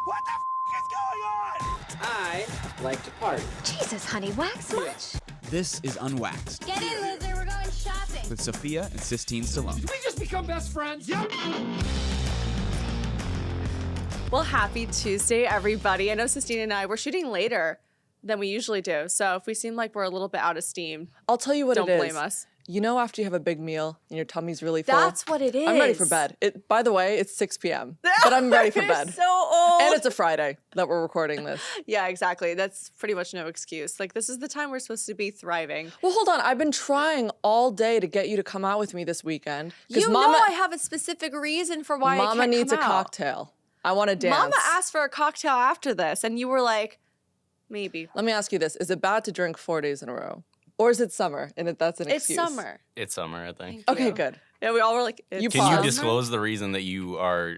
What the is going on? I like to party. Jesus, honey, wax much? This is Unwaxed Get in, loser, we're going shopping. with Sophia and Sistine Stallone. Did we just become best friends? Yep. Well, happy Tuesday, everybody. I know Sistine and I, we're shooting later than we usually do. So if we seem like we're a little bit out of steam, I'll tell you what don't it is. blame us. You know, after you have a big meal and your tummy's really full. That's what it is. I'm ready for bed. By the way, it's 6 p.m. But I'm ready for You're bed. so old. And it's a Friday that we're recording this. Yeah, exactly. That's pretty much no excuse. Like, this is the time we're supposed to be thriving. Well, hold on. I've been trying all day to get you to come out with me this weekend. You know I have a specific reason for why I Mama can't needs come a out. cocktail. I want to dance. Mama asked for a cocktail after this, and you were like, maybe. Let me ask you this. Is it bad to drink 4 days in a row? Or is it summer and that's an It's excuse? summer. It's summer, I think. Okay, you. good. Yeah, we all were like, it's You Can Summer? you disclose the reason that you are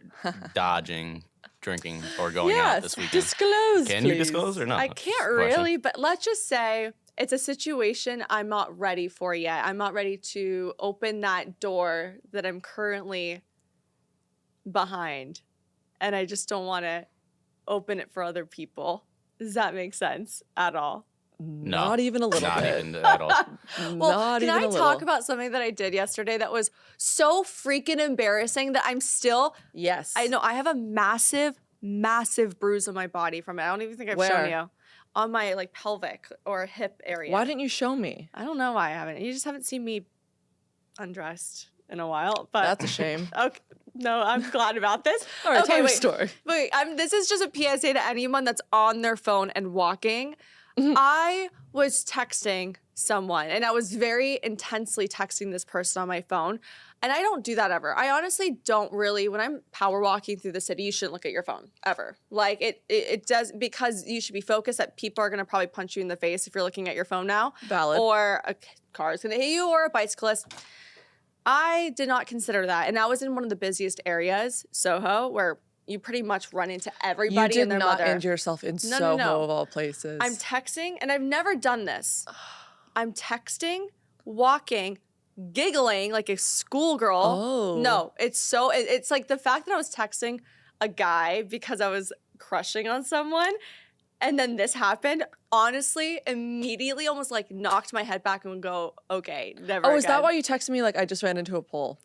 dodging drinking or going out Yes, this weekend? disclose, Can you please. disclose or not? I That's can't the question. really, but let's just say it's a situation I'm not ready for yet. I'm not ready to open that door that I'm currently behind. And I just don't want to open it for other people. Does that make sense at all? No, Not even a little not bit. even at all. Well, Not can even I a talk little. about something that I did yesterday that was so freaking embarrassing that I'm still, Yes. I know I have a massive, massive bruise on my body from it. I don't even think I've shown Where? you. On my like pelvic or hip area. Why didn't you show me? I don't know why I haven't. You just haven't seen me undressed in a while. But That's a shame. Okay. No, I'm glad about this. All right, okay, tell your wait. story. Wait, this is just a PSA to anyone that's on their phone and walking. Mm-hmm. I was texting someone and I was very intensely texting this person on my phone. And I don't do that ever. I honestly don't really, when I'm power walking through the city, you shouldn't look at your phone ever. Like it does, because you should be focused that people are going to probably punch you in the face if you're looking at your phone now. Valid. Or a car is going to hit you or a bicyclist. I did not consider that. And I was in one of the busiest areas, Soho, where you pretty much run into You everybody did and their not mother. injure yourself in No, Soho no. of all places. I'm texting, and I've never done this. I'm texting, walking, giggling like a schoolgirl. Oh. No, it's like the fact that I was texting a guy because I was crushing on someone, and then this happened, honestly, immediately almost like knocked my head back and would go, okay, never Oh, is that again. why you texted me like I just ran into a pole?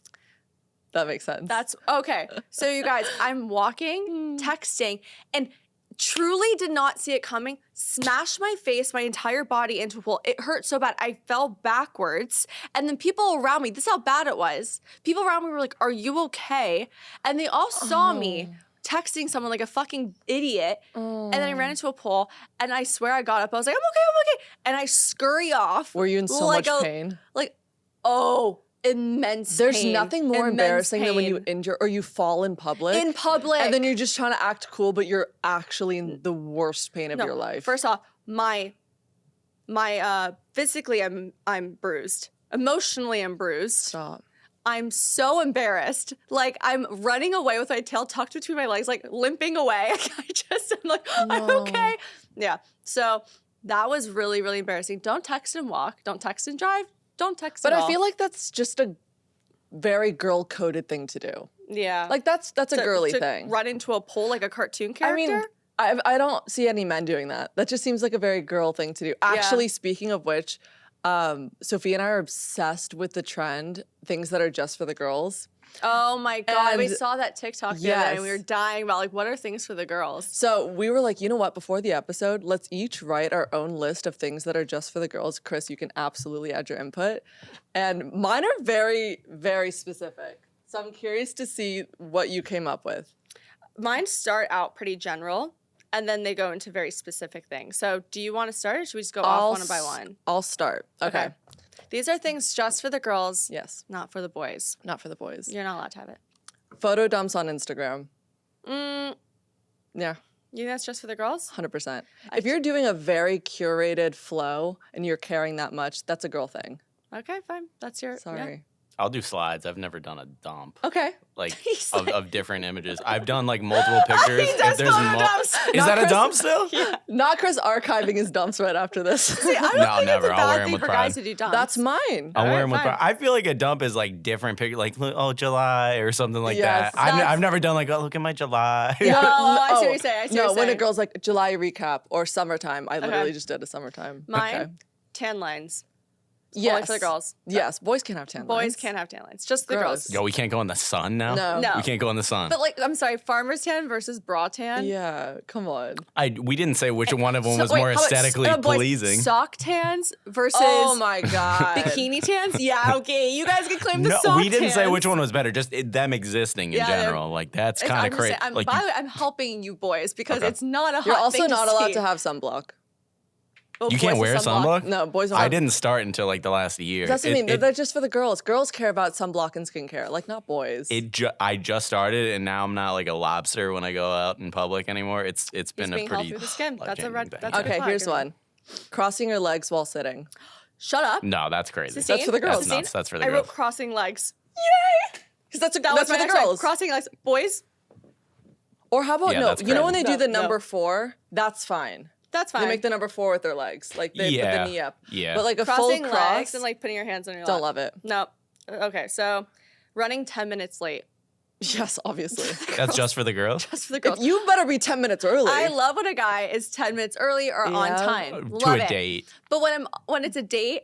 That makes sense. That's okay. So you guys, I'm walking, texting, and truly did not see it coming. Smashed my face, my entire body into a pool. It hurt so bad. I fell backwards. And then people around me, this is how bad it was. People around me were like, "Are you okay?" And they all saw me texting someone like a fucking idiot. And then I ran into a pool. And I swear I got up. I was like, I'm okay. And I scurry off. Were you in so like much pain? Like, immense There's pain. nothing more Immense embarrassing than when you pain. injure or you fall in public. In public. And then you're just trying to act cool, but you're actually in the worst pain of No, your life. First off, my physically I'm bruised. Emotionally I'm bruised. Stop. I'm so embarrassed. Like I'm running away with my tail tucked between my legs, like limping away. I'm like, I'm okay. Yeah. So that was really, really embarrassing. Don't text and walk. Don't text and drive. Don't text But at I all. feel like that's just a very girl-coded thing to do. yeah. Like that's a girly to thing. Run into a pool like a cartoon I character. mean, I don't see any men doing that. That just seems like a very girl thing to do. Actually, speaking of which, Sophia and I are obsessed with the trend, things that are just for the girls. Oh my God. We And- saw that TikTok the other day and we were Yes. dying about like, what are things for the girls? So we were like, you know what? Before the episode, let's each write our own list of things that are just for the girls. Chris, you can absolutely add your input. And mine are very, very specific. So I'm curious to see what you came up with. Mine start out pretty general and then they go into very specific things. So do you want to start or should we just go off one by one? I'll start. Okay. These are things just for the girls, Yes. not for the boys. Not for the boys. You're not allowed to have it. Photo dumps on Instagram. Mm, Yeah. you think that's just for the girls? 100%. If you're doing a very curated flow and you're caring that much, that's a girl thing. Okay, fine. That's your. Sorry. I'll do slides. I've never done a dump. Okay. Like He's of different images. I've done like multiple pictures. does go to dumps. Is that a Chris- dump still? Not Chris archiving his dumps right after this. I don't No, think never. it's a I'll wear bad 'em thing with for pride. guys to do dumps. That's mine. I'll wear them with fine. pride. I feel like a dump is like different picture, like July or something like Yes, that. I've never done like, oh, look at my July. No, I see what you're saying. I see what No, you're when saying. a girl's like July recap or summertime, I literally just did a summertime. Mine, Okay. tan lines. Yes. Only for the girls. Yes, boys can have tan lines. Boys can't have tan lines. Just the Gross. girls. Yo, we can't go in the sun now. No. No. We can't go in the sun. But like, I'm sorry, farmer's tan versus bra tan. Yeah, come on. We didn't say which one of them was wait, more how about aesthetically boys, pleasing. Sock tans versus Oh my god. bikini tans. Yeah, okay, you guys can claim the No, sock we didn't say tans. which one was better. Just them existing in Yeah, they're- general. Like that's It's- kind I'm of just crazy. saying- Like by you- the way, I'm helping you boys because Okay. it's not a hot You're also thing not to allowed see. to have sunblock. Oh, you boys can't with wear sunblock. No, boys don't I have- didn't start until like the last year. That's what I mean. It- They're just for the girls. Girls care about sunblock and skincare, like not boys. I just started, and now I'm not like a lobster when I go out in public anymore. It's been a being held pretty. through the skin. That's a red. life-changing That's a thing. good Okay, flag, here's you know. one. Crossing your legs while sitting. Shut up. No, that's crazy. Sistine? That's for the girls. That's nuts. That's for the I wrote girls. crossing legs. Because that's That that's was for the my next one. girls. Crossing legs. Boys, Or how about Yeah, no? that's You know when they crazy. do the No, number no. 4? That's fine. that's fine. They make the number 4 with their legs, like they put Yeah. the knee up. Yeah. But like a crossing full cross, legs and like putting your hands on your don't lap. love it. No. Okay, so running 10 minutes late. Yes, obviously. That's just for the girls. That's for the girls. You better be 10 minutes early. I love when a guy is 10 minutes early or on Yeah. time. To Love a it. date. But when it's a date,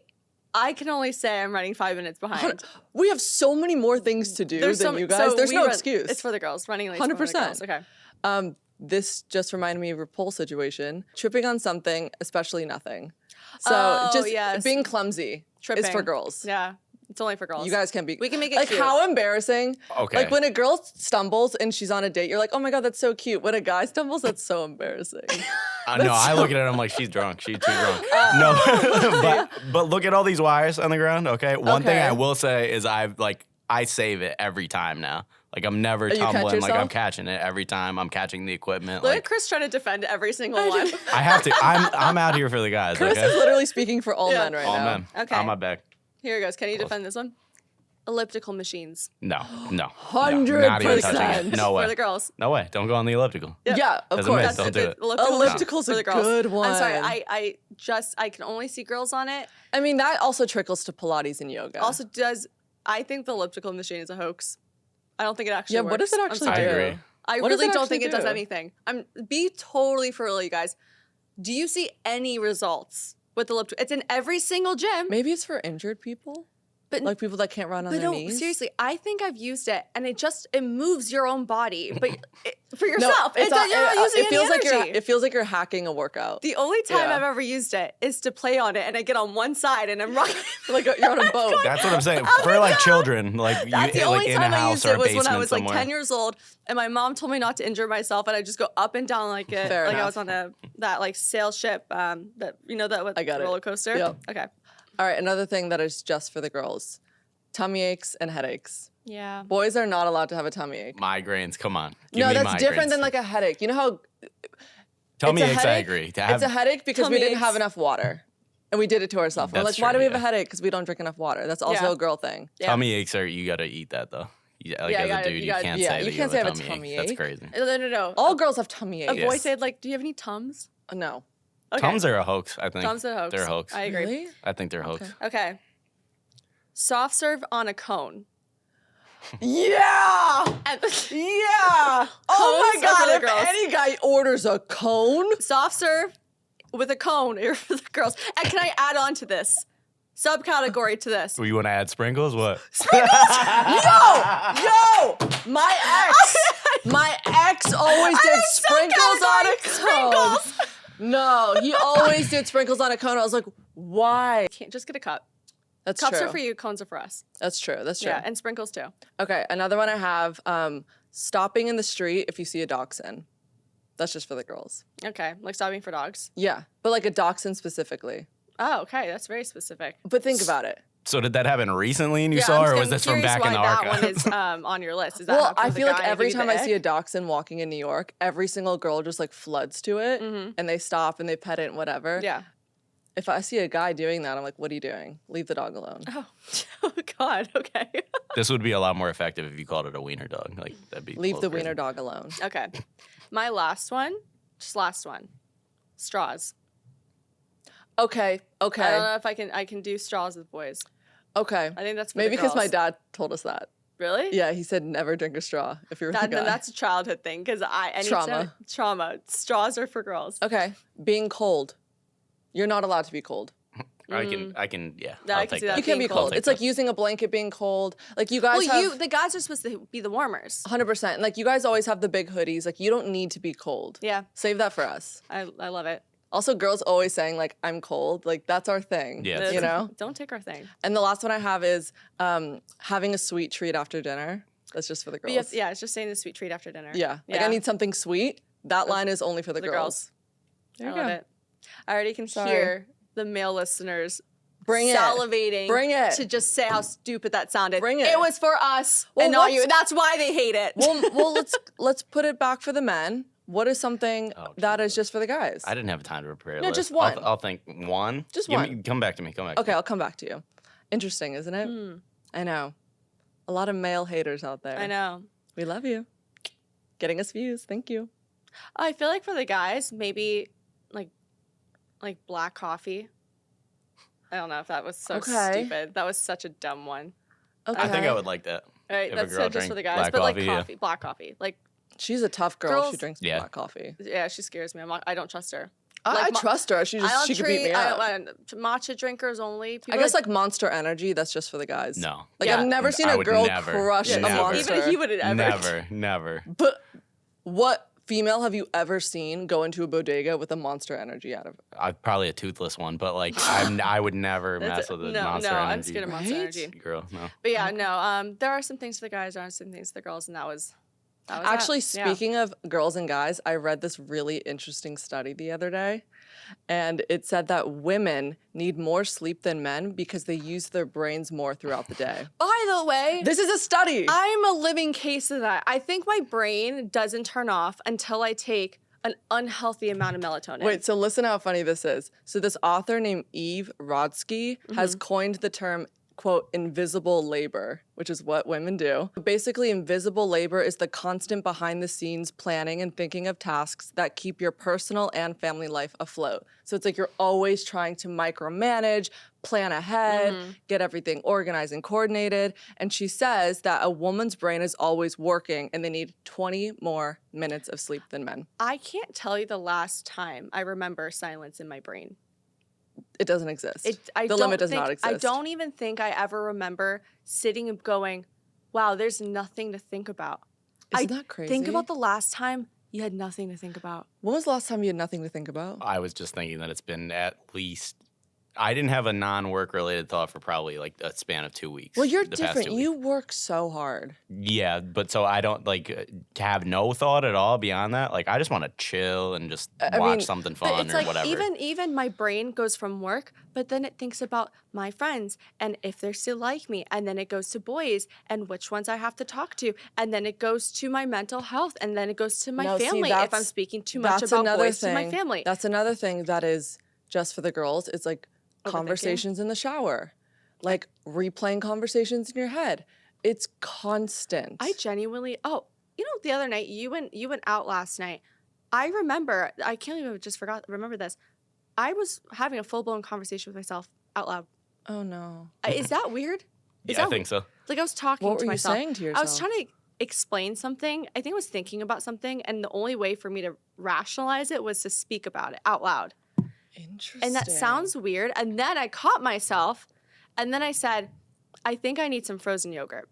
I can only say I'm running 5 minutes behind. We have so many more things to do There's than so- you guys. so There's we no run- excuse. It's for the girls. Running late. 100%. 100%. Okay. This just reminded me of a pole situation. Tripping on something, especially nothing. So Oh, just yes. being clumsy is for Tripping. girls. Yeah, it's only for girls. You guys can be. We can make it like cute. how embarrassing. Okay. Like when a girl stumbles and she's on a date, you're like, oh my god, that's so cute. When a guy stumbles, that's so embarrassing. No, I look at it. I'm like, she's drunk. She's too drunk. No, but look at all these wires on the ground. Okay. One thing Okay. I will say is I save it every time now. Like I'm never you catch tumbling. Like I'm yourself? catching it every time. I'm catching the equipment. Look at Like Chris trying to defend every single one. I have to. I'm out here for the guys. Chris okay. is literally speaking for all Yeah. men right All now. men. Okay. On my back. Here he goes. Can you defend this one? Elliptical machines. No. 100%. No way. For the girls. No way. Don't go on the elliptical. Yeah, of As a course. man, don't do it. Elliptical's for a the girls. good I'm sorry. one. I can only see girls on it. I mean, that also trickles to Pilates and yoga. Also, I think the elliptical machine is a hoax. I don't think it actually yeah, works. what does it I'm actually sorry. do? I agree. I What does really it don't think actually it does do? anything. Be totally for real, you guys. Do you see any results with elliptical? It's in every single gym. Maybe it's for injured people, But like people that can't run on But their no, knees. seriously, I think I've used it, and it moves your own body, but for No, yourself. it's You're not using it feels any like energy. it feels like you're hacking a workout. The only time Yeah. I've ever used it is to play on it, and I get on one side and I'm rocking. like you're on a boat. That's what I'm saying. For like children, like That's the you, only like in a time I house used or a it was when I basement was somewhere. like 10 years old, and my mom told me not to injure myself, and I just go up and down like it, Fair like I enough. was on that like sail ship, that that with I got it. roller coaster. Yep. Okay. All right, another thing that is just for the girls: tummy aches and headaches. Yeah. Boys are not allowed to have a tummy ache. Migraines, come on. Give No, me that's different migraines. than like a headache. You know how Tummy it's a aches, I headache- agree. To it's have, a headache because we Tummy didn't have aches. enough water, and we did it to ourselves. We're like, That's why do true, we have a yeah. headache? Because we don't drink enough water. That's also Yeah. a girl thing. Yeah. tummy aches are, you gotta eat that though. Like Yeah, as you a gotta- dude, you you gotta- can't yeah, say you that can't you say have I a have a tummy tummy ache. That's ache. crazy. No. All girls have tummy A aches. boy said like, "Do you have any tums?" No. Okay. Tums are a hoax, I think. Tums are a hoax. They're a hoax. I agree. Really? I think they're a hoax. Okay. Soft serve on a cone. Yeah. And Yeah. Oh Cones my are for god! the If girls. any guy orders a cone, soft serve with a cone are for the girls. And can I add on to this? Subcategory to this. Well, you want to add sprinkles? What? yo, my ex always did sprinkles on a cone. No, he always did sprinkles on a cone. I was like, why? Can't just get a cup. That's Cups true. are for you, cones are for us. That's true. That's true. Yeah, and sprinkles too. Okay, another one I have: stopping in the street if you see a dachshund. That's just for the girls. Okay, like stopping for dogs. Yeah, but like a dachshund specifically. Oh, okay, that's very specific. But think about it. So did that happen recently and you Yeah, saw, I'm or was just this from curious back in the why that archives? one is on your list. Is that Well, happened I to the feel like guy and every give you time the I see a ick? dachshund walking in New York, every single girl just like floods to it, and they stop and they pet it and whatever. Yeah. If I see a guy doing that, I'm like, what are you doing? Leave the dog alone. Oh, oh God. Okay. This would be a lot more effective if you called it a wiener dog. Like that'd be. a Leave little the wiener crazy. dog alone. Okay. My last one. Just last one. Straws. Okay. I don't Okay. know if I can do straws with boys. Okay. I think that's for Maybe the because my girls. dad told us that. Really? Yeah, he said never drink a straw if you're with a Then guy. that's a childhood thing because Trauma. Trauma. Straws are for girls. Okay. Being cold. You're not allowed to be cold. I can, yeah. No, I'll I can take see that. that. You can being be cold. cold. It's like using a blanket being cold. Like you guys Well, have the guys are supposed to be the warmers. 100%. Like you guys always have the big hoodies. Like you don't need to be cold. Yeah, Save that for us. I love it. Also, girls always saying like I'm cold. Like that's our thing. Yeah. You know. Don't take our thing. And the last one I have is having a sweet treat after dinner. That's just for the But girls. yeah, it's just saying the sweet treat after dinner. Yeah. Like I need something sweet. That line is only for the the girls. girls. There I you love go. it. I already can Sorry. hear the male listeners Bring it. salivating Bring it. to just say how stupid that sounded. Bring it. It was for us Well, and not what's- you. That's why they hate it. Well, let's put it back for the men. What is something Oh, that is just for the guys? I didn't have time to prepare. No, a just list. one. I'll think one. Just Give one. Me, come back to me. Come back. Okay, To I'll come back to you. Interesting, isn't it? I know. A lot of male haters out there. I know. We love you. Getting us views. Thank you. I feel like for the guys, maybe like black coffee. I don't know if that was so Okay. stupid. That was such a dumb one. Okay. I think I would like that. All right, If a that's girl it just for the drank guys. black But like coffee, yeah. coffee, black coffee. Like, She's a tough girl. She Girls- drinks Yeah. black coffee. yeah, she scares me. I don't trust her. I Like, trust her. She I don't could beat me treat up. matcha drinkers only. I guess like Monster Energy. That's just for the guys. No. Like Yeah. I've never seen I a would girl never. crush Yeah, a never. monster. even he wouldn't ever. Never. But what female have you ever seen go into a bodega with a Monster Energy out of it? Probably a toothless one, but like I would never mess with a no, Monster no, Energy. I'm scared of Monster Right? Energy. Girl, no. But yeah, no. There are some things for the guys. There are some things for the girls, and that was Actually, that. Yeah. speaking of girls and guys, I read this really interesting study the other day, and it said that women need more sleep than men because they use their brains more throughout the day. By the way, This is a study. I'm a living case of that. I think my brain doesn't turn off until I take an unhealthy amount of melatonin. Wait, so listen how funny this is. So this author named Eve Rodsky has Mm-hmm. coined the term, quote, invisible labor, which is what women do. Basically, invisible labor is the constant behind the scenes planning and thinking of tasks that keep your personal and family life afloat. So it's like you're always trying to micromanage, plan ahead, get everything organized and coordinated. And she says that a woman's brain is always working and they need 20 more minutes of sleep than men. I can't tell you the last time I remember silence in my brain. It doesn't exist. The the limit does not exist. I don't even think I ever remember sitting and going, wow, there's nothing to think about. Isn't I that crazy? Think about the last time you had nothing to think about. When was the last time you had nothing to think about? I was just thinking that it's been at least. I didn't have a non-work related thought for probably like a span of 2 weeks. Well, you're the past different. 2 weeks. You work so hard. Yeah, but so I don't like to have no thought at all beyond that. Like I just want to chill and just I watch mean, something But fun it's or like whatever. even my brain goes from work, but then it thinks about my friends and if they're still like me, and then it goes to boys and which ones I have to talk to, and then it goes to my mental health, and then it goes to my No, see, family if I'm that's- speaking too much That's about another boys thing. to my family. That's another thing that is just for the girls. It's like conversations in the shower, like replaying conversations in your head. It's constant. I genuinely the other night you went out last night. I remember, I can't even remember this. I was having a full-blown conversation with myself out loud. Oh no. Is that weird? yeah, I think so. Like I was talking What to were you myself. saying to I was yourself? trying to explain something. I think I was thinking about something, and the only way for me to rationalize it was to speak about it out loud. Interesting. And that sounds weird. And then I caught myself, and then I said, I think I need some frozen yogurt.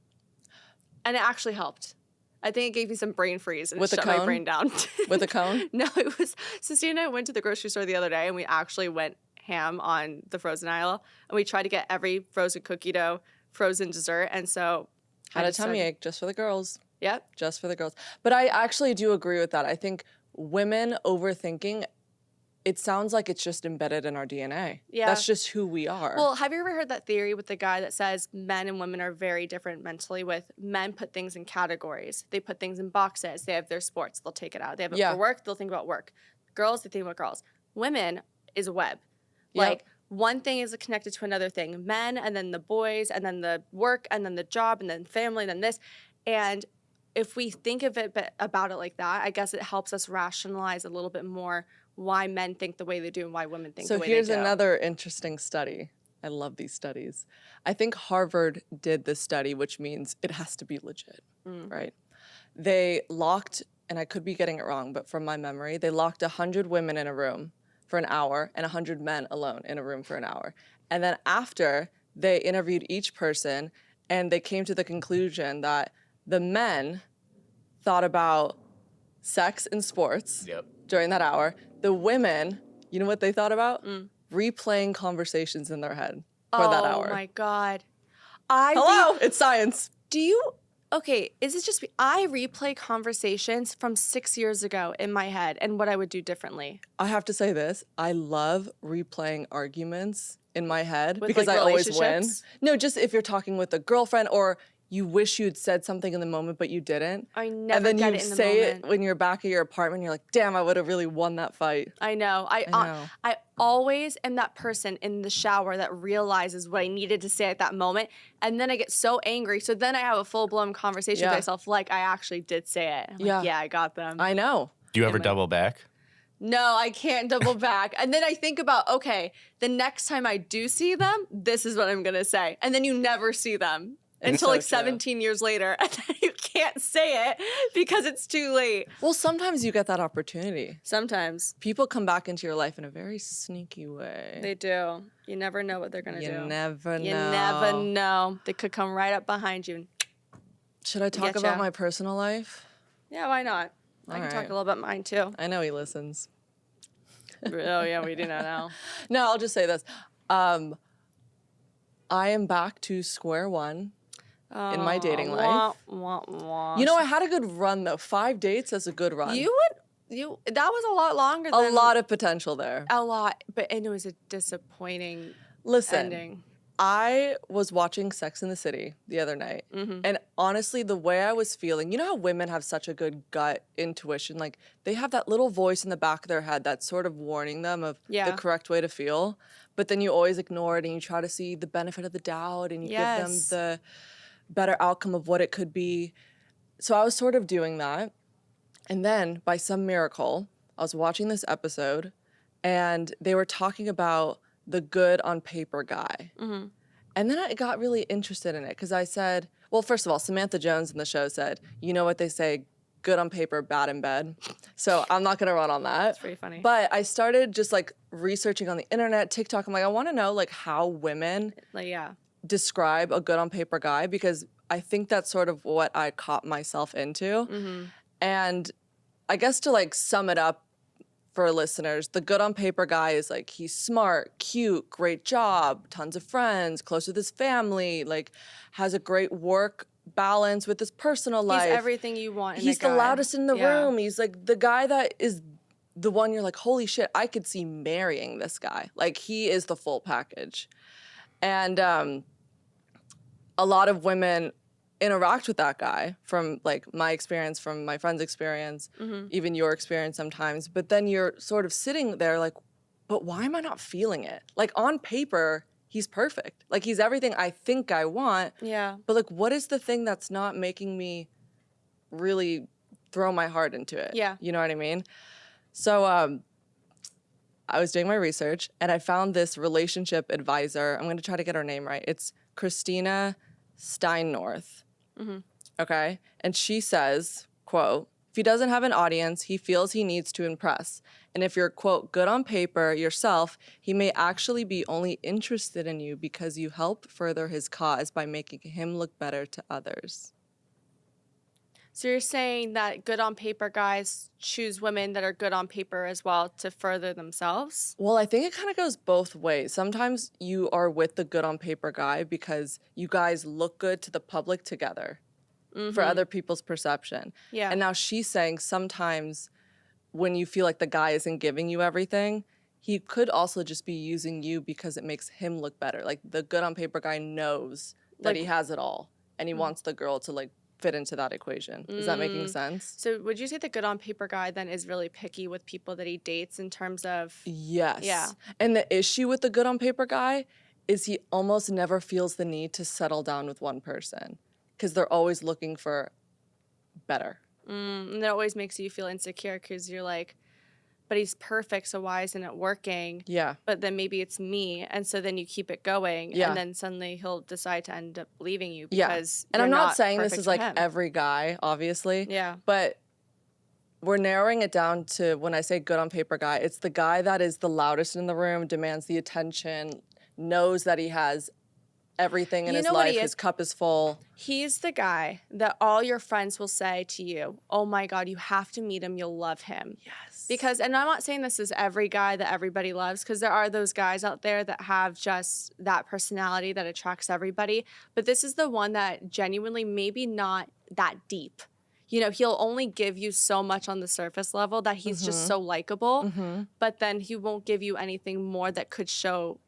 And it actually helped. I think it gave me some brain freeze and With it a shut my cone? brain down. with a cone. No, it was Sistine and I went to the grocery store the other day, and we actually went ham on the frozen aisle, and we tried to get every frozen cookie dough, frozen dessert, and so Had I a just tummy said- ache just for the girls. Yep. Just for the girls. But I actually do agree with that. I think women overthinking, it sounds like it's just embedded in our DNA. Yeah. That's just who we are. Well, have you ever heard that theory with the guy that says men and women are very different mentally? With men put things in categories. They put things in boxes. They have their sports. They'll take it out. They have it Yeah. for work. They'll think about work. Girls, they think about girls. Women is a web. Yep. Like one thing is connected to another thing. Men, and then the boys, and then the work, and then the job, and then family, and then this. And if we think of it about it like that, I guess it helps us rationalize a little bit more why men think the way they do and why women think the way they do. So here's another interesting study. I love these studies. I think Harvard did this study, which means it has to be legit, right? They locked, and I could be getting it wrong, but from my memory, they locked 100 women in a room for an hour and 100 men alone in a room for an hour. And then after, they interviewed each person, and they came to the conclusion that the men thought about sex and sports during that hour. The women, you know what they thought about? Replaying conversations in their head for that hour. Oh my God. Hello, it's science. Okay, is it just I replay conversations from 6 years ago in my head and what I would do differently. I have to say this. I love replaying arguments in my head With, because like, I always win. relationships? No, just if you're talking with a girlfriend or you wish you'd said something in the moment but you didn't. I never and then get you it in the say moment. it when you're back at your apartment, you're like, damn, I would have really won that fight. I know. know. I always am that person in the shower that realizes what I needed to say at that moment. And then I get so angry. So then I have a full-blown conversation with myself like I actually did say it. I'm like, yeah, I got them. I know. Do you ever double back? No, I can't double back. And then I think about, okay, the next time I do see them, this is what I'm going to say. And then you never see them. Until so like true. 17 years later, and then you can't say it because it's too late. Well, sometimes you get that opportunity. Sometimes. People come back into your life in a very sneaky way. They do. You never know what they're going to do. You never know. You never know. They could come right up behind you. Should I talk Getcha. about my personal life? Yeah, why not? I can All talk right. a little about mine too. I know he listens. Oh, yeah, we do not know. No, I'll just say this. I am back to square one in my dating life. Wah. You know, I had a good run though. 5 dates is a good run. That was a lot longer a than. lot of potential there. A lot, and it was a disappointing Listen, ending. I was watching Sex in the City the other night, and honestly, the way I was feeling, you know how women have such a good gut intuition? Like, they have that little voice in the back of their head that's sort of warning them of the correct way to feel, but then you always ignore it and you try to see the benefit of the doubt and you give them the better outcome of what it could be. So I was sort of doing that, and then by some miracle, I was watching this episode, and they were talking about the good on paper guy. And then I got really interested in it because I said, well, first of all, Samantha Jones in the show said, you know what they say, good on paper, bad in bed. So I'm not gonna run on that. That's pretty funny. But I started just like researching on the internet, TikTok. I'm like, I wanna know like how women describe a good on paper guy because I think that's sort of what I caught myself into. And I guess to like sum it up, for listeners, the good on paper guy is like he's smart, cute, great job, tons of friends, close with his family, like has a great work balance with his personal life. He's everything you want in He's a guy. the loudest in the room. He's like the guy that is the one you're like, holy shit, I could see marrying this guy. Like he is the full package. And a lot of women interact with that guy from like my experience, from my friend's experience, even your experience sometimes. But then you're sort of sitting there like, but why am I not feeling it? Like on paper, he's perfect. Like he's everything I think I want. Yeah. But like, what is the thing that's not making me really throw my heart into it? Yeah. You know what I mean? So I was doing my research and I found this relationship advisor. I'm going to try to get her name right. It's Christina Steinnorth. Okay. And she says, quote, if he doesn't have an audience, he feels he needs to impress. And if you're, quote, good on paper yourself, he may actually be only interested in you because you help further his cause by making him look better to others. So you're saying that good on paper guys choose women that are good on paper as well to further themselves? Well, I think it kind of goes both ways. Sometimes you are with the good on paper guy because you guys look good to the public together for other people's perception. Yeah. And now she's saying sometimes when you feel like the guy isn't giving you everything, he could also just be using you because it makes him look better. Like the good on paper guy knows that he has it all and he wants the girl to like fit into that equation. Is that making sense? So would you say the good on paper guy then is really picky with people that he dates in terms of Yes. Yeah. And the issue with the good on paper guy is he almost never feels the need to settle down with one person because they're always looking for better. and that always makes you feel insecure because you're like, but he's perfect, so why isn't it working? Yeah. But then maybe it's me, and so then you keep it going, Yeah. and then suddenly he'll decide to end up leaving you Yeah. because And I'm you're not saying this perfect is for like him. every guy, obviously. Yeah. But we're narrowing it down to when I say good on paper guy, it's the guy that is the loudest in the room, demands the attention, knows that he has everything in You his know what life, he is? his cup is full. He's the guy that all your friends will say to you, oh my God, you have to meet him, you'll love him. Yes. Because, and I'm not saying this is every guy that everybody loves, because there are those guys out there that have just that personality that attracts everybody. But this is the one that genuinely maybe not that deep. You know, he'll only give you so much on the surface level that he's just so likable, but then he won't give you anything more that could show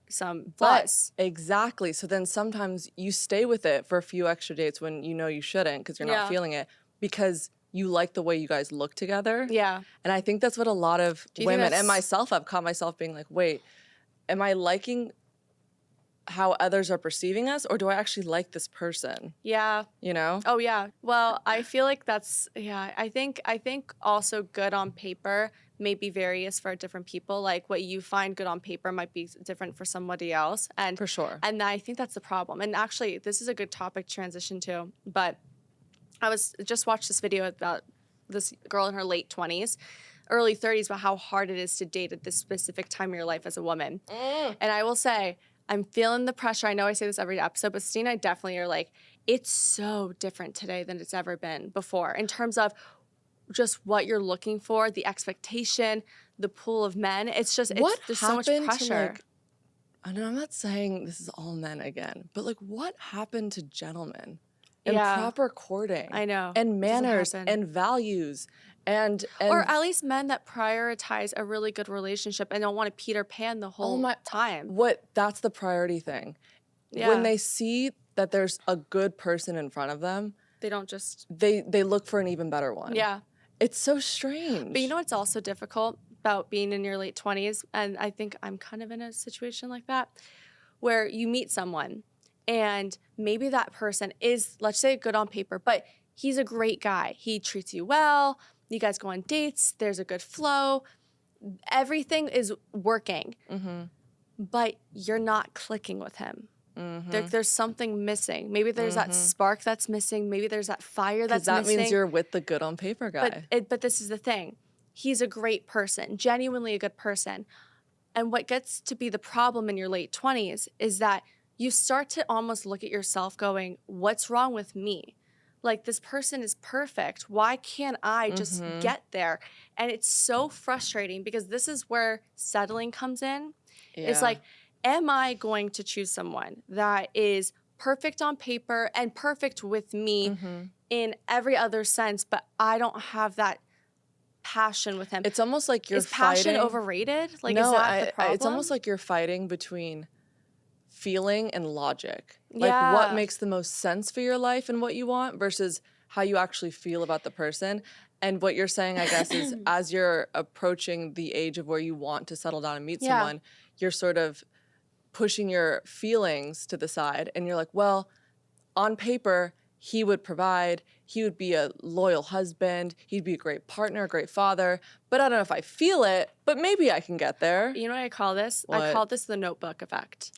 some flaws. Exactly. So then sometimes you stay with it for a few extra dates when you know you shouldn't because you're Yeah. not feeling it because you like the way you guys look together. Yeah. And I think that's what a lot of Do you think women that's- and myself, I've caught myself being like, wait, am I liking how others are perceiving us or do I actually like this person? Yeah. You know? Oh yeah. Well, I feel like that's I think also good on paper may be various for different people. Like what you find good on paper might be different for somebody else. And For sure. And I think that's the problem. And actually, this is a good topic to transition to. But I was just watched this video about this girl in her late 20s, early 30s, about how hard it is to date at this specific time of your life as a woman. And I will say, I'm feeling the pressure. I know I say this every episode, but Sistine and I definitely are like, it's so different today than it's ever been before in terms of just what you're looking for, the expectation, the pool of men. It's just, there's so much happened to, pressure. like, I know I'm not saying this is all men again, but like what happened to gentlemen and Yeah. proper courting? I know. And Doesn't manners happen. and values and Or at least men that prioritize a really good relationship and don't want to Peter Pan the whole time. that's the priority thing. Yeah. When they see that there's a good person in front of them, They don't just, they look for an even better one. yeah. It's so strange. But you know what's also difficult about being in your late 20s? And I think I'm kind of in a situation like that, where you meet someone and maybe that person is, let's say, good on paper, but he's a great guy. He treats you well. You guys go on dates. There's a good flow. Everything is working. But you're not clicking with him. There's something missing. Maybe there's that spark that's missing. Maybe there's that fire that's that missing. means you're with the good on paper guy. But this is the thing. He's a great person, genuinely a good person. And what gets to be the problem in your late 20s is that you start to almost look at yourself going, what's wrong with me? Like, this person is perfect. Why can't I just get there? And it's so frustrating because this is where settling comes in. It's Yeah. like, am I going to choose someone that is perfect on paper and perfect with me in every other sense, but I don't have that passion with him? It's almost like you're Is passion fighting. overrated? Like, No, is that the problem? it's almost like you're fighting between feeling and logic. Like Yeah. what makes the most sense for your life and what you want versus how you actually feel about the person. And what you're saying, I guess, is as you're approaching the age of where you want to settle down and meet Yeah. someone, you're sort of pushing your feelings to the side and you're like, well, on paper, he would provide, he would be a loyal husband, he'd be a great partner, a great father, but I don't know if I feel it, but maybe I can get there. You know what I call this? I What? call this the Notebook effect.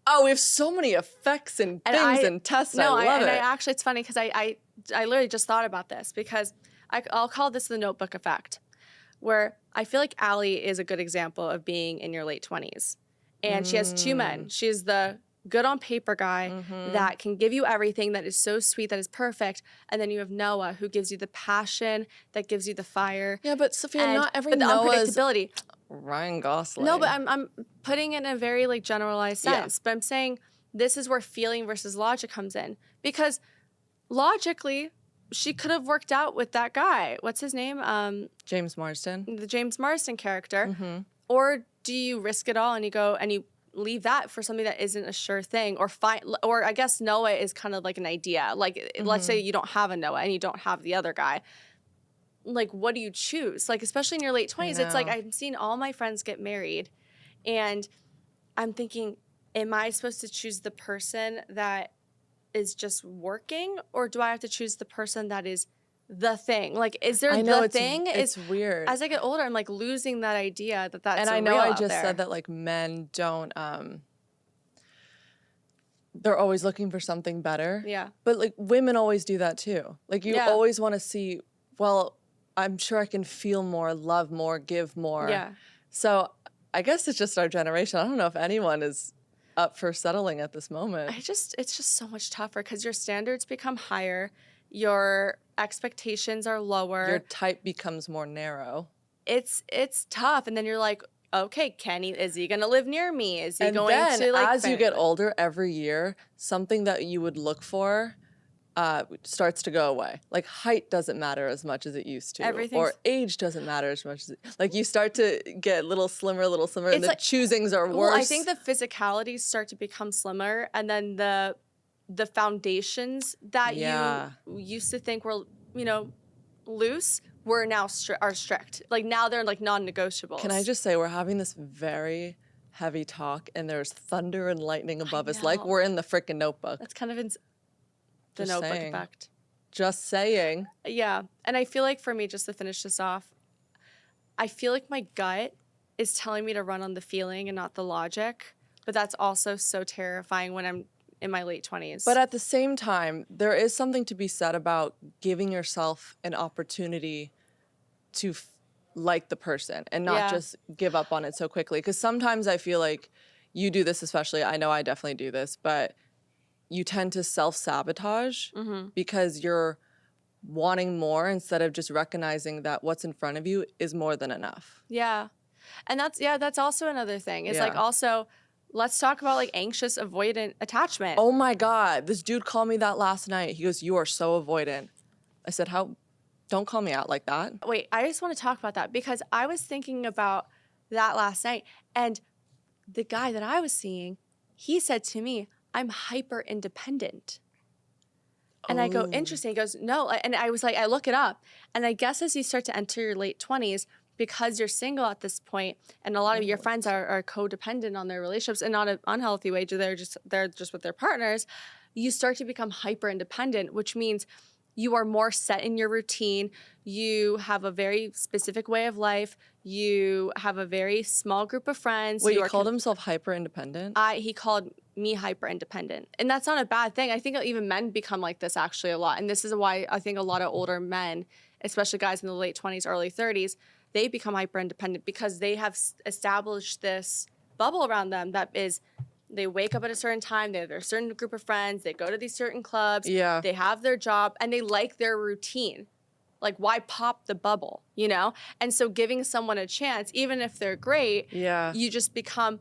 Oh, we have so many effects and things and tests. No, I love it. actually, it's funny because I literally just thought about this because I'll call this the Notebook effect, where I feel like Allie is a good example of being in your late 20s. And she has two men. She's the good on paper guy that can give you everything, that is so sweet, that is perfect. And then you have Noah, who gives you the passion, that gives you the fire. Yeah, but Sophia, and, not every but the Noah's unpredictability. Ryan Gosling. No, but I'm putting it in a very like generalized Yeah. sense. But I'm saying this is where feeling versus logic comes in. Because logically, she could have worked out with that guy. What's his name? James Marsden. The James Marsden character. Or do you risk it all and you go and you leave that for something that isn't a sure thing, or I guess Noah is kind of like an idea. Like, let's say you don't have a Noah and you don't have the other guy. Like, what do you choose? Like, especially in your late 20s, it's like I'm seeing all my friends get married, and I'm thinking, am I supposed to choose the person that is just working, or do I have to choose the person that is the thing? Like, is there the thing? It's weird. As I get older, I'm like losing that idea that's and I know real I out just there. said that like men don't they're always looking for something better. Yeah. But like women always do that too. Like you always want to see, well, I'm sure I can feel more, love more, give more. Yeah. So I guess it's just our generation. I don't know if anyone is up for settling at this moment. It's just so much tougher because your standards become higher, your expectations are lower. Your type becomes more narrow. It's tough, and then you're like, okay, is he gonna live near me? Is he And going then, to like? as you get older, every year, something that you would look for starts to go away. Like height doesn't matter as much as it used to, or age doesn't matter as much as like you start to get a little slimmer, and the like, choosings are worse. Well, I think the physicalities start to become slimmer, and then the foundations that you used to think were loose were now are strict. Like now they're like non-negotiables. Can I just say we're having this very heavy talk, and there's thunder and lightning above us, like we're in the frickin' Notebook. That's kind of the Just Notebook saying. effect. Just saying. Yeah. And I feel like for me, just to finish this off, I feel like my gut is telling me to run on the feeling and not the logic. But that's also so terrifying when I'm in my late 20s. But at the same time, there is something to be said about giving yourself an opportunity to like the person and not just give up on it so quickly. Because sometimes I feel like you do this, especially, I know I definitely do this, but you tend to self-sabotage because you're wanting more instead of just recognizing that what's in front of you is more than enough. Yeah. And that's also another thing. It's like also, let's talk about like anxious avoidant attachment. Oh my God, this dude called me that last night. He goes, "You are so avoidant." I said, "How? Don't call me out like that." Wait, I just want to talk about that because I was thinking about that last night, and the guy that I was seeing, he said to me, "I'm hyper independent." And I go, "Interesting." He goes, "No." And I was like, I look it up. And I guess as you start to enter your late 20s, because you're single at this point, and a lot of your friends are codependent on their relationships and not an unhealthy way, they're just with their partners, you start to become hyper independent, which means you are more set in your routine. You have a very specific way of life. You have a very small group of friends. Wait, he called himself hyper independent? He called me hyper independent. And that's not a bad thing. I think even men become like this actually a lot. And this is why I think a lot of older men, especially guys in the late 20s, early 30s, they become hyper independent because they have established this bubble around them that is, they wake up at a certain time, they have their certain group of friends, they go to these certain clubs, they have their job, and they like their routine. Like, why pop the bubble, you know? And so giving someone a chance, even if they're great, you just become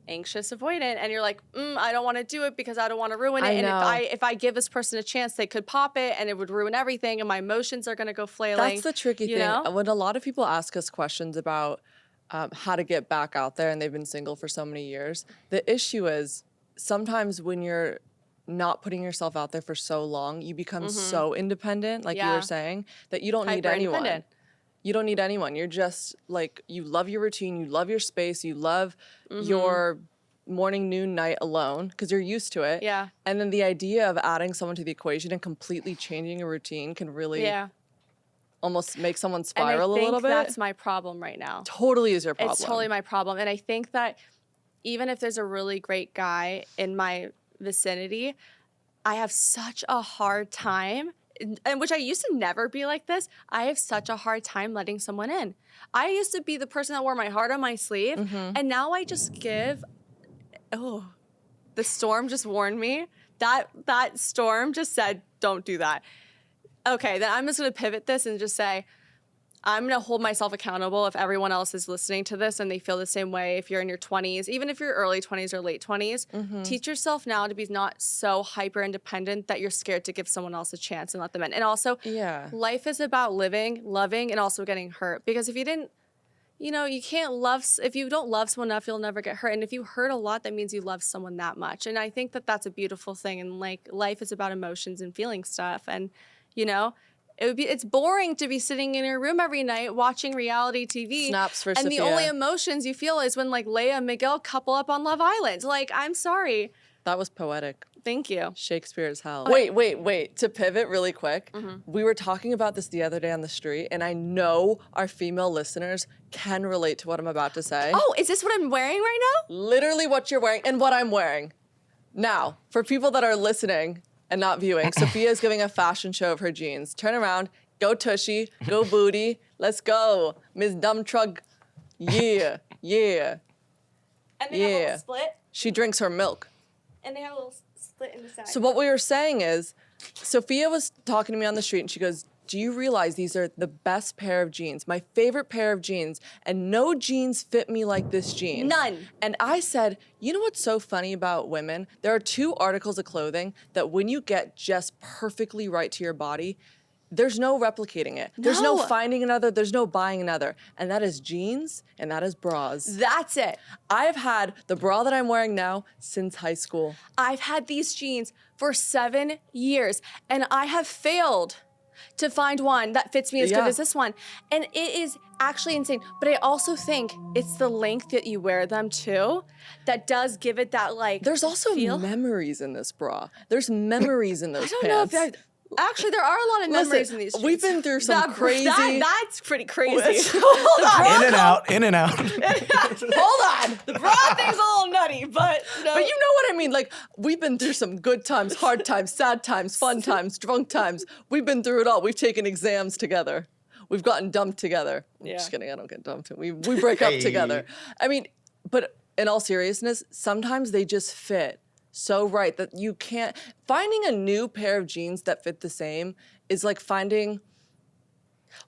anxious avoidant, and you're like, I don't want to do it because I don't want to ruin it. And if I give this person a chance, they could pop it and it would ruin everything, and my emotions are going to go flailing. That's the tricky thing. Know? When a lot of people ask us questions about how to get back out there and they've been single for so many years, the issue is sometimes when you're not putting yourself out there for so long, you become so independent, like you were saying, that you don't need anyone. You don't need anyone. You're just like, you love your routine, you love your space, you love your morning, noon, night alone because you're used to it. Yeah. And then the idea of adding someone to the equation and completely changing a routine can really almost make someone spiral a little bit. That's my problem right now. Totally is your problem. It's totally my problem. And I think that even if there's a really great guy in my vicinity, I have such a hard time, and which I used to never be like this. I have such a hard time letting someone in. I used to be the person that wore my heart on my sleeve, and now I just give. Oh, the storm just warned me. That storm just said, "Don't do that." Okay, then I'm just going to pivot this and just say, I'm going to hold myself accountable if everyone else is listening to this and they feel the same way. If you're in your 20s, even if you're early 20s or late 20s, teach yourself now to be not so hyper independent that you're scared to give someone else a chance and let them in. And also, life is about living, loving, and also getting hurt. Because if you didn't you know, you can't love, if you don't love someone enough, you'll never get hurt. And if you hurt a lot, that means you love someone that much. And I think that that's a beautiful thing. And like life is about emotions and feeling stuff. And, you know, it's boring to be sitting in your room every night watching reality TV. Snaps for and Sophia. the only emotions you feel is when like Leia and Miguel couple up on Love Island. Like, I'm sorry. That was poetic. Thank you. Shakespeare's hell. Wait. To pivot really quick, we were talking about this the other day on the street, and I know our female listeners can relate to what I'm about to say. Oh, is this what I'm wearing right now? Literally what you're wearing and what I'm wearing. Now, for people that are listening and not viewing, Sophia is giving a fashion show of her jeans. Turn around, go tushy, go booty, let's go. Ms. Dumb Truck, yeah. And they have a Yeah. little split. She drinks her milk. And they have a little split in the side. So what we were saying is, Sophia was talking to me on the street and she goes, do you realize these are the best pair of jeans, my favorite pair of jeans, and no jeans fit me like this jean. None. And I said, you know what's so funny about women? There are 2 articles of clothing that when you get just perfectly right to your body, there's no replicating it. There's no No. finding another, there's no buying another. And that is jeans and that is bras. That's it. I've had the bra that I'm wearing now since high school. I've had these jeans for 7 years, and I have failed to find one that fits me as good Yeah. as this one. And it is actually insane. But I also think it's the length that you wear them too that does give it that like There's also feel. memories in this bra. There's memories in those I don't know if pants. actually there are a lot of memories Listen, in these jeans. we've been through some crazy- That's pretty crazy. Hold on. In and out, in and out. Hold on. The bra thing's a little nutty, but no. But you know what I mean? Like, we've been through some good times, hard times, sad times, fun times, drunk times. We've been through it all. We've taken exams together. We've gotten dumped together. Yeah. Just kidding, I don't get dumped. We break up Hey. together. I mean, but in all seriousness, sometimes they just fit so right that you can't. Finding a new pair of jeans that fit the same is like finding,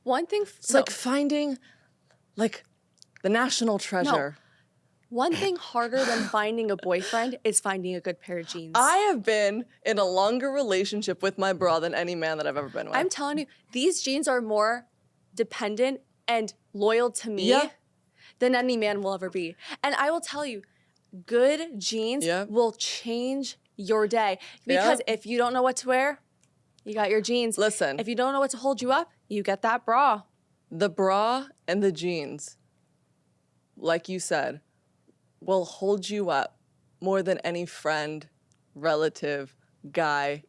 one thing. it's like finding like the national treasure. One thing harder than finding a boyfriend is finding a good pair of jeans. I have been in a longer relationship with my bra than any man that I've ever been with. I'm telling you, these jeans are more dependent and loyal to me Yeah. than any man will ever be. And I will tell you, good jeans Yeah. will change your day. Because if you don't know what to wear, you got your jeans. Listen. If you don't know what to hold you up, you get that bra. The bra and the jeans, like you said, will hold you up more than any friend, relative, guy,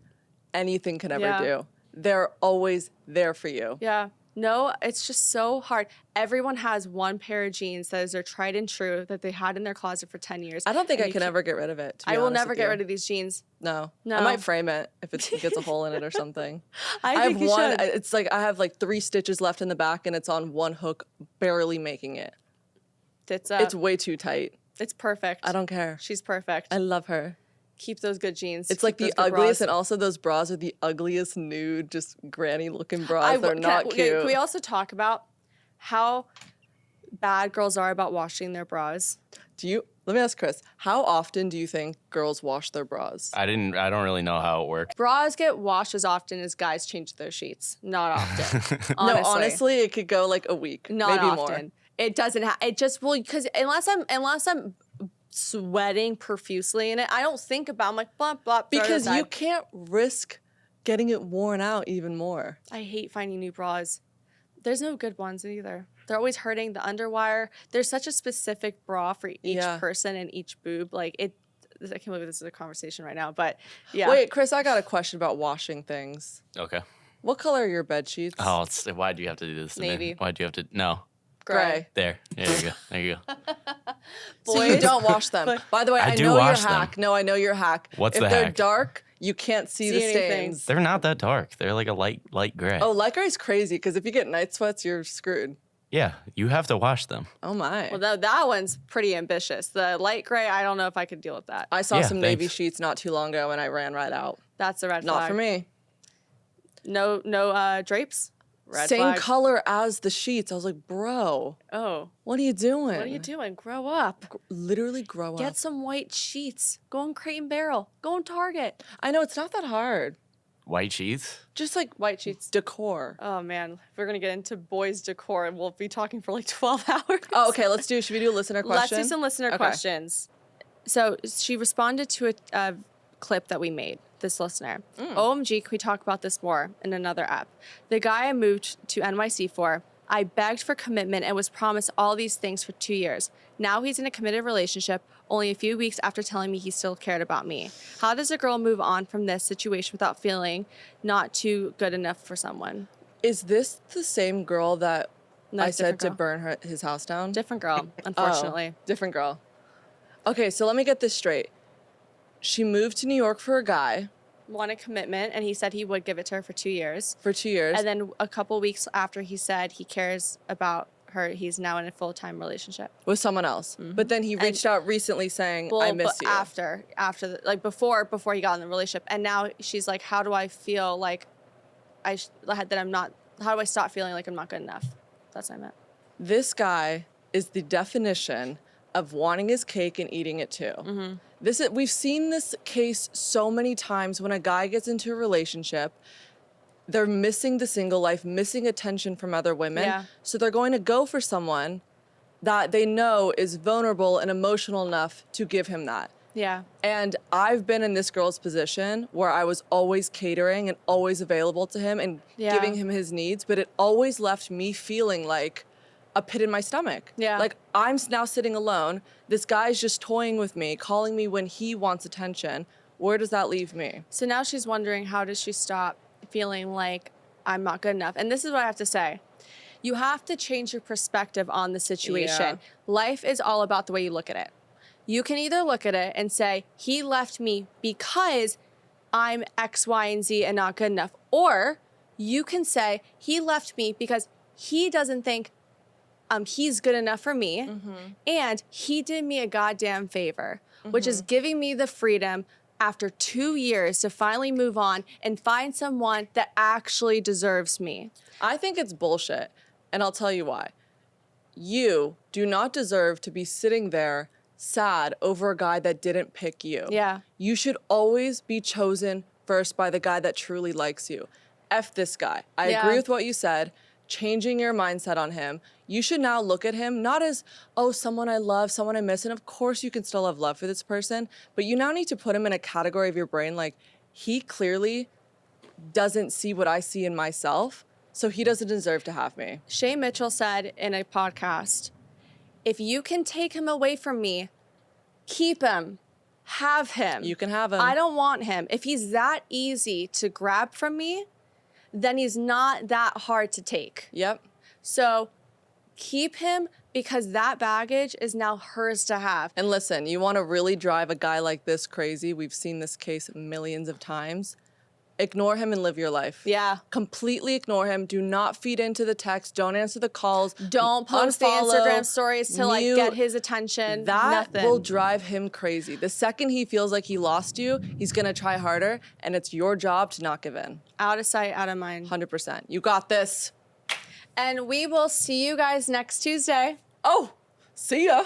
anything can ever Yeah. do. They're always there for you. Yeah. No, it's just so hard. Everyone has one pair of jeans that is their tried and true that they had in their closet for 10 years. I don't think And I you can can't- ever get rid of it. To be I will honest never with get you. rid of these jeans. No. No. I might frame it if it gets a hole in it or something. I have think you one. should. It's like I have like 3 stitches left in the back, and it's on one hook, barely making it. It's way too tight. It's perfect. I don't care. She's perfect. I love her. Keep those good jeans. It's like Keep the those good ugliest, bras. and also those bras are the ugliest nude, just granny looking bras. They're not cute. Can we also talk about how bad girls are about washing their bras? Let me ask Chris, how often do you think girls wash their bras? I don't really know how it works. Bras get washed as often as guys change their sheets. Not often. No, honestly, it could go like a week, not maybe often. more. It doesn't. It just will because unless I'm sweating profusely in it, I don't think about. I'm like blah blah. throw it Because you aside. can't risk getting it worn out even more. I hate finding new bras. There's no good ones either. They're always hurting. The underwire. There's such a specific bra for each Yeah. person and each boob. Like it. I can't believe this is a conversation right now, but yeah. Wait, Chris, I got a question about washing things. Okay. What color are your bed sheets? Oh, why do you have to do this to Navy. me? Why do you have to? No. Gray. There you go. There you go. So you don't wash them. By the way, I do know your wash them. hack. No, I know your hack. What's if the they're hack? dark, you can't see the anything. stains. They're not that dark. They're like a light gray. Oh, light gray's crazy because if you get night sweats, you're screwed. Yeah, you have to wash them. Oh my. Well, that one's pretty ambitious. The light gray, I don't know if I could deal with that. I saw Yeah, some navy thanks. sheets not too long ago and I ran right out. That's a red Not flag. for me. No drapes. Red Same flag. color as the sheets. I was like, bro, Oh, what are you doing? what are you doing? Grow up. Literally grow Get up. some white sheets. Go on Crate and Barrel. Go on Target. I know it's not that hard. White sheets? Just like White sheets. decor. Oh man, if we're gonna get into boys decor and we'll be talking for like 12 hours. Oh, okay. Should we do a listener question? Let's do some listener Okay. questions. So she responded to a clip that we made, this listener. OMG, can we talk about this more in another app? The guy I moved to NYC for, I begged for commitment and was promised all these things for 2 years. Now he's in a committed relationship only a few weeks after telling me he still cared about me. How does a girl move on from this situation without feeling not too good enough for someone? Is this the same girl that No, I said different to burn his house down? Different girl, unfortunately. Oh, different girl. Okay, so let me get this straight. She moved to New York for a guy Wanted commitment, and he said he would give it to her for 2 years. for 2 years. And then a couple weeks after he said he cares about her, he's now in a full-time relationship. with someone else. But then he reached out recently saying, I miss but you. after before he got in the relationship, and now she's like, how do I feel like how do I stop feeling like I'm not good enough? That's what I meant. This guy is the definition of wanting his cake and eating it too. We've seen this case so many times when a guy gets into a relationship. They're missing the single life, missing attention from other women. Yeah. So they're going to go for someone that they know is vulnerable and emotional enough to give him that. Yeah. And I've been in this girl's position where I was always catering and always available to him and Yeah. giving him his needs, but it always left me feeling like a pit in my stomach. Yeah. Like I'm now sitting alone. This guy's just toying with me, calling me when he wants attention. Where does that leave me? So now she's wondering, how does she stop feeling like I'm not good enough? And this is what I have to say. You have to change your perspective on the situation. Yeah. Life is all about the way you look at it. You can either look at it and say, he left me because I'm X, Y, and Z and not good enough. Or you can say, he left me because he doesn't think he's good enough for me. And he did me a goddamn favor, which is giving me the freedom after 2 years to finally move on and find someone that actually deserves me. I think it's bullshit, and I'll tell you why. You do not deserve to be sitting there sad over a guy that didn't pick you. Yeah. You should always be chosen first by the guy that truly likes you. F this guy. I Yeah. agree with what you said. Changing your mindset on him. You should now look at him not as, oh, someone I love, someone I miss. And of course you can still have love for this person, but you now need to put him in a category of your brain like, he clearly doesn't see what I see in myself, so he doesn't deserve to have me. Shay Mitchell said in a podcast, if you can take him away from me, keep him, have him. You can have him. I don't want him. If he's that easy to grab from me, then he's not that hard to take. Yep. So keep him, because that baggage is now hers to have. And listen, you want to really drive a guy like this crazy? We've seen this case millions of times. Ignore him and live your life. Yeah. Completely ignore him. Do not feed into the text. Don't answer the calls. Don't post the Unfollow, Instagram stories to like mute. get his attention. That Nothing. will drive him crazy. The second he feels like he lost you, he's going to try harder, and it's your job to not give in. Out of sight, out of mind. 100%. You got this. And we will see you guys next Tuesday. Oh, see ya.